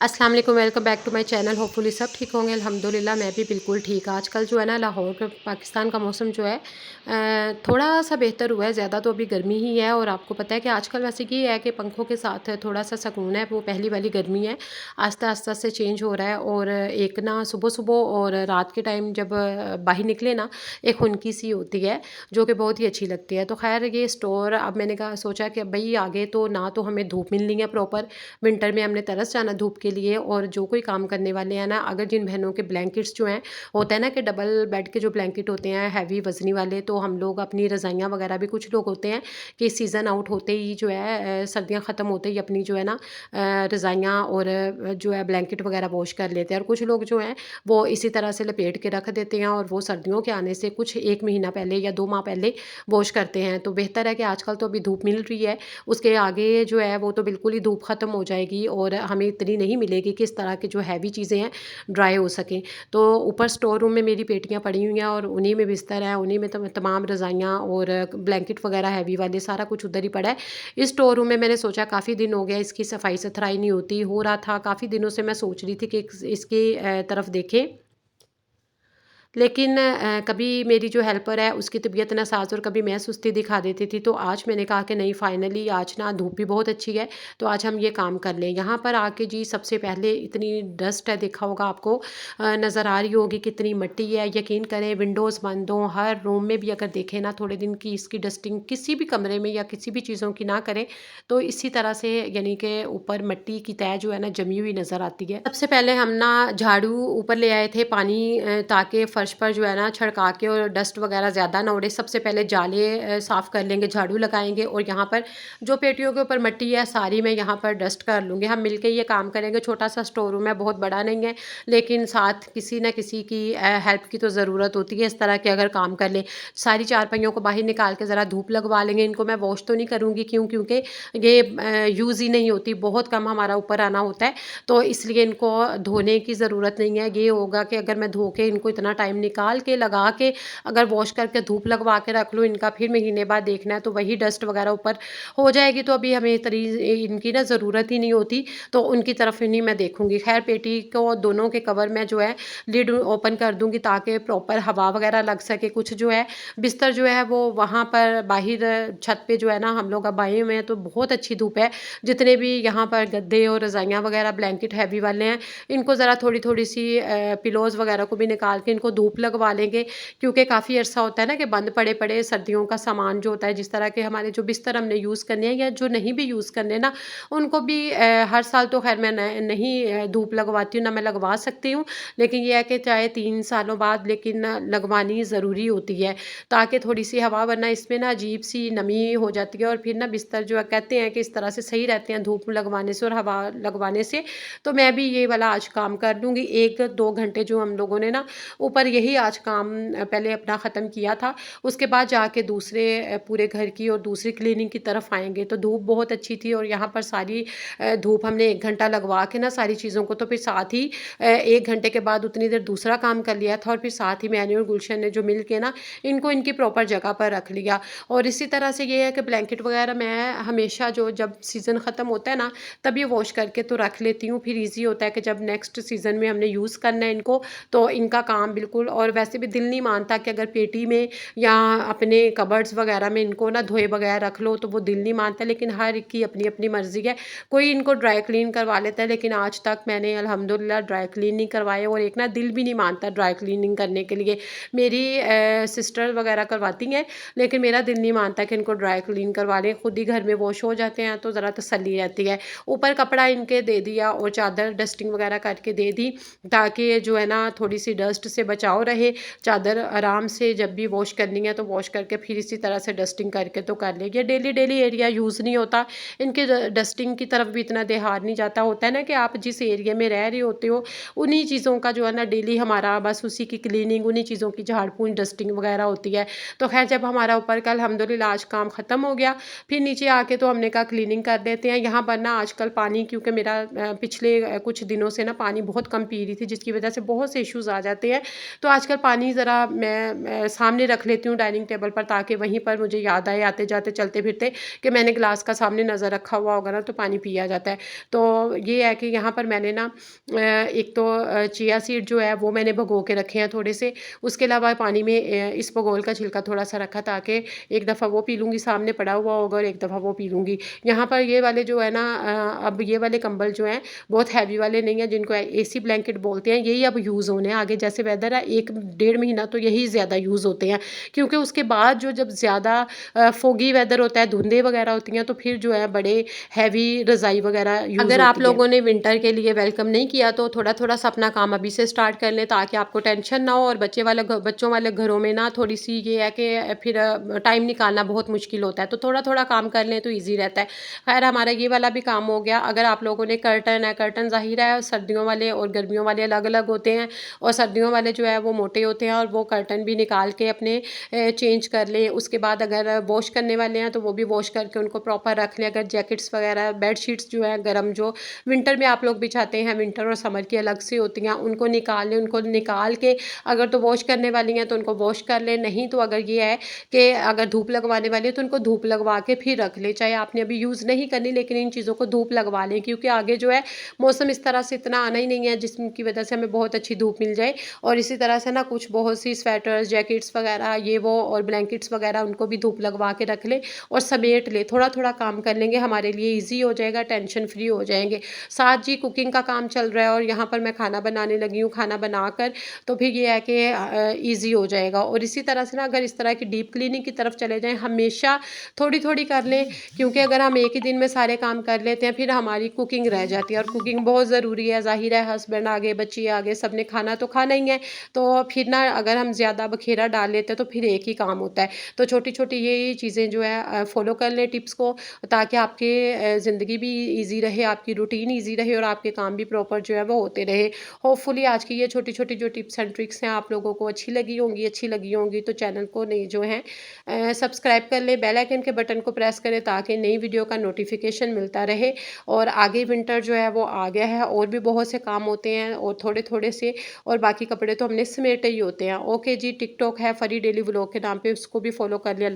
अस्सलाम वालेकुम, welcome back to my channel. Hopefully सब ठीक होंगे। अल्हम्दुलिल्लाह मैं भी बिल्कुल ठीक। आजकल जो है ना लाहौर पाकिस्तान का मौसम जो है थोड़ा सा बेहतर हुआ है। ज़्यादा तो अभी गर्मी ही है और आपको पता है कि आजकल वैसे ये है कि पंखों के साथ थोड़ा सा सुकून है, वो पहली वाली गर्मी है। आस्ता आस्ता से चेंज हो रहा है और एक ना सुबह सुबह और रात के टाइम जब बाहर निकले ना एक खुनकी सी होती है जो कि बहुत ही अच्छी लगती है। तो खैर ये स्टोर अब मैंने कहा सोचा कि भाई आगे तो ना तो हमें धूप मिलनी है प्रॉपर, विंटर में हमने तरस जाना धूप के लिए। और जो कोई काम करने वाले हैं ना, अगर जिन बहनों के ब्लैंकेट्स जो हैं होता है ना कि डबल बेड के जो ब्लैंकेट होते हैं हैवी वजनी वाले, तो हम लोग अपनी रज़ाइयाँ वगैरह भी कुछ लोग होते हैं कि सीज़न आउट होते ही जो है सर्दियाँ ख़त्म होते ही अपनी जो है ना रज़ाइयाँ और जो है ब्लैंकेट वगैरह वॉश कर लेते हैं। और कुछ लोग जो हैं वो इसी तरह से लपेट के रख देते हैं और वो सर्दियों के आने से कुछ 1 महीना पहले या 2 माह पहले वॉश करते हैं। तो बेहतर है कि आजकल तो अभी धूप मिल रही है, उसके आगे जो है वो तो बिल्कुल ही धूप ख़त्म हो जाएगी और हमें इतनी नहीं मिलेगी कि इस तरह की जो हैवी चीज़ें हैं ड्राई हो सकें। तो ऊपर स्टोर रूम में मेरी पेटियाँ पड़ी हुई हैं और उन्हीं में बिस्तर है, उन्हीं में तमाम रज़ाइयाँ और ब्लैंकेट वगैरह हैवी वाले सारा कुछ उधर ही पड़ा है। इस स्टोर रूम में मैंने सोचा काफ़ी दिन हो गया इसकी सफाई सुथराई नहीं होती, हो रहा था काफ़ी दिनों से मैं सोच रही थी कि इसकी तरफ देखें, लेकिन कभी मेरी जो हेल्पर है उसकी तबीयत नासाज और कभी मैं सुस्ती दिखा देती थी। तो आज मैंने कहा कि नहीं, फाइनली आज ना धूप भी बहुत अच्छी है तो आज हम ये काम कर लें। यहाँ पर आके जी सबसे पहले इतनी डस्ट है, देखा होगा आपको, नज़र आ रही होगी कितनी मिट्टी है। यकीन करें विंडोज़ बंद हों, हर रूम में भी अगर देखें ना थोड़े दिन की इसकी डस्टिंग किसी भी कमरे में या किसी भी चीज़ों की ना करें तो इसी तरह से यानी कि ऊपर मिट्टी की तह जो है ना जमी हुई नज़र आती है। सबसे पहले हम ना झाड़ू ऊपर ले आए थे पानी, ताकि फर्श पर जो है ना छिड़का के और डस्ट वगैरह ज़्यादा ना उड़े। सबसे पहले जाले साफ़ कर लेंगे, झाड़ू लगाएंगे और यहाँ पर जो पेटियों के ऊपर मिट्टी है सारी मैं यहाँ पर डस्ट कर लूँगी। हम मिलके ये काम करेंगे। छोटा सा स्टोर रूम है, बहुत बड़ा नहीं है, लेकिन साथ किसी न किसी की हेल्प की तो ज़रूरत होती है। इस तरह के अगर काम कर लें, सारी चारपाइयों को बाहर निकाल के ज़रा धूप लगवा लेंगे। इनको मैं वॉश तो नहीं करूँगी, क्योंकि ये यूज़ ही नहीं होती, बहुत कम हमारा ऊपर आना होता है, तो इसलिए इनको धोने की ज़रूरत नहीं है। ये होगा कि अगर मैं धो के इनको इतना टाइम निकाल के लगा के अगर वॉश करके धूप लगवा के रख लूँ इनका, फिर महीने बाद देखना है तो वही डस्ट वगैरह ऊपर हो जाएगी। तो अभी हमें इनकी ना ज़रूरत ही नहीं होती, तो उनकी तरफ ही नहीं मैं देखूँगी। खैर पेटी को दोनों के कवर में जो है लिड ओपन कर दूँगी ताकि प्रॉपर हवा वगैरह लग सके। कुछ जो है बिस्तर जो है वो वहाँ पर बाहर छत पे जो है ना हम लोग अब आए हुए हैं, तो बहुत अच्छी धूप है। जितने भी यहाँ पर गद्दे और रज़ाइयाँ वगैरह ब्लैंकेट हैवी वाले हैं, इनको ज़रा थोड़ी-थोड़ी सी पिलोज़ वगैरह को भी निकाल के इनको धूप लगवा लेंगे, क्योंकि काफ़ी अरसा होता है ना कि बंद पड़े-पड़े सर्दियों का सामान जो होता है, जिस तरह के हमारे जो बिस्तर हमने यूज़ करने हैं या जो नहीं भी यूज़ करने ना, उनको भी हर साल तो खैर मैं नहीं धूप लगवाती हूँ, ना मैं लगवा सकती हूँ। लेकिन ये है कि चाहे 3 सालों बाद लेकिन लगवानी ज़रूरी होती है, ताकि थोड़ी-सी हवा, वरना इसमें ना अजीब-सी नमी हो जाती है और फिर ना बिस्तर जो है कहते हैं कि इस तरह से सही रहते हैं धूप लगवाने से और हवा लगवाने से। तो मैं भी ये वाला आज काम कर लूँगी। 1-2 घंटे जो हम लोगों ने ना ऊपर यही आज काम पहले अपना ख़त्म किया था, उसके बाद जाके दूसरे पूरे घर की और दूसरी क्लीनिंग की तरफ आएँगे। तो धूप बहुत अच्छी थी और यहाँ पर सारी धूप हमने 1 घंटा लगवा के ना सारी चीज़ों को, तो फिर साथ ही 1 घंटे के बाद उतनी देर दूसरा काम कर लिया था और फिर साथ ही मैंने और गुलशन ने जो मिल के ना इनको इनकी प्रॉपर जगह पर रख लिया। और इसी तरह से ये है कि ब्लैंकेट वगैरह मैं हमेशा जो जब सीज़न ख़त्म होता है ना तब ये वॉश करके तो रख लेती हूँ, फिर ईज़ी होता है कि जब नेक्स्ट सीज़न में हमने यूज़ करना है इनको तो इनका काम बिल्कुल। और वैसे भी दिल नहीं मानता कि अगर पेटी में या अपने कबर्ड्स वगैरह में इनको ना धोए बगैर रख लो, तो वो दिल नहीं मानता, लेकिन हर एक की अपनी अपनी मर्ज़ी है। कोई इनको ड्राई क्लीन करवा लेता है, लेकिन आज तक मैंने अल्हम्दुलिल्लाह ड्राई क्लीन नहीं करवाए और एक ना दिल भी नहीं मानता ड्राई क्लीनिंग करने के लिए। मेरी सिस्टर वगैरह करवाती हैं, लेकिन मेरा दिल नहीं मानता कि इनको ड्राई क्लीन करवा लें, खुद ही घर में वॉश हो जाते हैं तो ज़रा तसल्ली रहती है। ऊपर कपड़ा इनके दे दिया और चादर डस्टिंग वगैरह करके दे दी, ताकि जो है ना थोड़ी सी डस्ट से बचाव रहे। चादर आराम से जब भी वॉश करनी है तो वॉश करके फिर इसी तरह से डस्टिंग करके तो कर लेगी। ये डेली डेली एरिया यूज़ नहीं होता, इनके डस्टिंग की तरफ भी इतना ध्यान नहीं जाता। होता है ना कि आप जिस एरिया में रह रहे होते हो उन्हीं चीज़ों का जो है ना डेली हमारा बस उसी की क्लीनिंग, उन्हीं चीज़ों की झाड़ पूंछ डस्टिंग वगैरह होती है। तो खैर जब हमारा ऊपर का अल्हम्दुलिल्लाह आज काम ख़त्म हो गया, फिर नीचे आके तो हमने कहा क्लीनिंग कर लेते हैं। यहाँ पर ना आजकल पानी, क्योंकि मेरा पिछले कुछ दिनों से ना पानी बहुत कम पी रही थी, जिसकी वजह से बहुत से इश्यूज़ आ जाते हैं। तो आजकल पानी ज़रा मैं सामने रख लेती हूँ डाइनिंग टेबल पर, ताकि वहीं पर मुझे याद आए आते-जाते, चलते-फिरते, कि मैंने ग्लास का सामने नज़र रखा हुआ होगा ना, तो पानी पिया जाता है। तो ये है कि यहाँ पर मैंने ना एक तो चिया सीड जो है वो मैंने भिगो के रखे हैं थोड़े से। उसके अलावा पानी में इसबगोल का छिलका थोड़ा-सा रखा, ताकि एक दफ़ा वो पी लूँगी, सामने पड़ा हुआ होगा, और एक दफ़ा वो पी लूँगी। यहाँ पर ये वाले जो है ना अब ये वाले कंबल जो हैं बहुत हैवी वाले नहीं हैं, जिनको एसी ब्लैंकेट बोलते हैं, यही अब यूज़ होने हैं। आगे जैसे वेदर है 1 डेढ़ महीना तो यही ज़्यादा यूज़ होते हैं, क्योंकि उसके बाद जो जब ज़्यादा फ़ॉगी वेदर होता है, धुंधें वगैरह होती हैं, तो फिर जो है बड़े हैवी रज़ाई वगैरह यूज़ अगर आप होती है। लोगों ने विंटर के लिए वेलकम नहीं किया तो थोड़ा-थोड़ा सा अपना काम अभी से स्टार्ट कर लें, ताकि आपको टेंशन ना हो, और बच्चों वाले घरों में ना थोड़ी-सी ये है कि फिर टाइम निकालना बहुत मुश्किल होता है। तो थोड़ा-थोड़ा काम कर लें तो ईज़ी रहता है। ख़ैर हमारा ये वाला भी काम हो गया। अगर आप लोगों ने कर्टन है, कर्टन ज़ाहिर है सर्दियों वाले और गर्मियों वाले अलग-अलग होते हैं, और सर्दियों वाले जो है वो मोटे होते हैं, और वो कर्टन भी निकाल के अपने चेंज कर लें। उसके बाद अगर वॉश करने वाले हैं तो वो भी वॉश करके उनको प्रॉपर रख लें। अगर जैकेट्स वगैरह, बेडशीट्स जो हैं गर्म, जो विंटर में आप लोग बिछाते हैं, विंटर और समर की अलग से होती हैं, उनको निकाल लें। उनको निकाल के अगर तो वॉश करने वाली हैं तो उनको वॉश कर लें, नहीं तो अगर ये है कि अगर धूप लगवाने वाली है तो उनको धूप लगवा के फिर रख लें। चाहे आपने अभी यूज़ नहीं करनी, लेकिन इन चीज़ों को धूप लगवा लें, क्योंकि आगे जो है मौसम इस तरह से इतना आना ही नहीं है जिसकी वजह से हमें बहुत अच्छी धूप मिल जाए। और इसी तरह से ना कुछ बहुत सी स्वेटर्स, जैकेट्स वगैरह ये वो और ब्लैंकेट्स वगैरह, उनको भी धूप लगवा के रख लें और समेट लें। थोड़ा-थोड़ा काम कर लेंगे, हमारे लिए ईज़ी हो जाएगा, टेंशन फ्री हो जाएँगे। साथ जी कुकिंग का काम चल रहा है, और यहाँ पर मैं खाना बनाने लगी हूँ। खाना बनाकर तो फिर ये है कि ईज़ी हो जाएगा। और इसी तरह से ना अगर इस तरह की डीप क्लीनिंग की तरफ चले जाएँ, हमेशा थोड़ी-थोड़ी कर लें, क्योंकि अगर हम एक ही दिन में सारे काम कर लेते हैं, फिर हमारी कुकिंग रह जाती है, और कुकिंग बहुत ज़रूरी है। ज़ाहिर है हस्बैंड आ गए, बच्चे आ गए, सबने खाना तो खाना ही है। तो फिर ना अगर हम ज़्यादा बखेरा डाल लेते हैं तो फिर एक ही काम होता है। तो छोटी-छोटी ये चीज़ें जो है फ़ॉलो कर लें टिप्स को, ताकि आपके ज़िंदगी भी ईज़ी रहे, आपकी रूटीन ईज़ी रहे, और आपके काम भी प्रॉपर जो है वो होते रहे। होपफुली आज की ये छोटी-छोटी जो टिप्स एंड ट्रिक्स हैं आप लोगों को अच्छी लगी होंगी, तो चैनल को नहीं जो है सब्सक्राइब कर लें, बेल आइकन के बटन को प्रेस करें, ताकि नई वीडियो का नोटिफिकेशन मिलता रहे। और आगे विंटर जो है वो आ गया है, और भी बहुत से काम होते हैं, और थोड़े-थोड़े से, और बाकी कपड़े तो हमने समेटे ही होते हैं। ओके जी, टिकटॉक है फरी डेली व्लॉग के नाम पे, उसको भी फॉलो कर लिया।